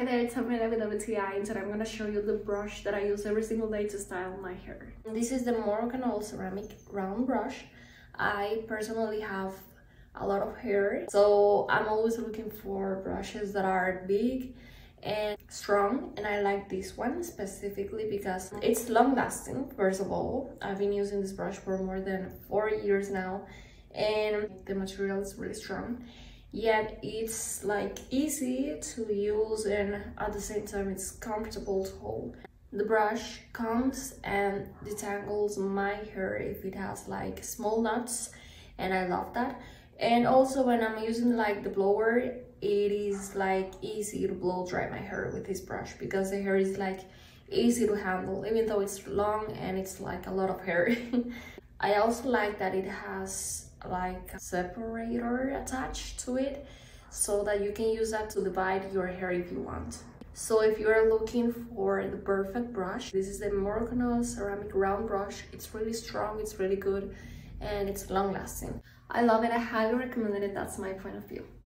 there, it's Amanda with WTI, and today I'm gonna show you the brush that I use every single day to style my hair. This is the Moroccanoil ceramic round brush. I personally have a lot of hair, so I'm always looking for brushes that are big and strong, and I like this one specifically because it's long lasting. First of all, I've been using this brush for more than 4 years now, and the material is really strong, yet it's like easy to use, and at the same time it's comfortable to hold. The brush combs and detangles my hair if it has like small knots, and I love that. And also when I'm using like the blower, it is like easy to blow dry my hair with this brush because the hair is like easy to handle, even though it's long and it's like a lot of hair. I also like that it has like a separator attached to it so that you can use that to divide your hair if you want. So if you are looking for the perfect brush, this is the Moroccanoil ceramic round brush. It's really strong, it's really good, and it's long lasting. I love it, I highly recommend it. That's my point of view.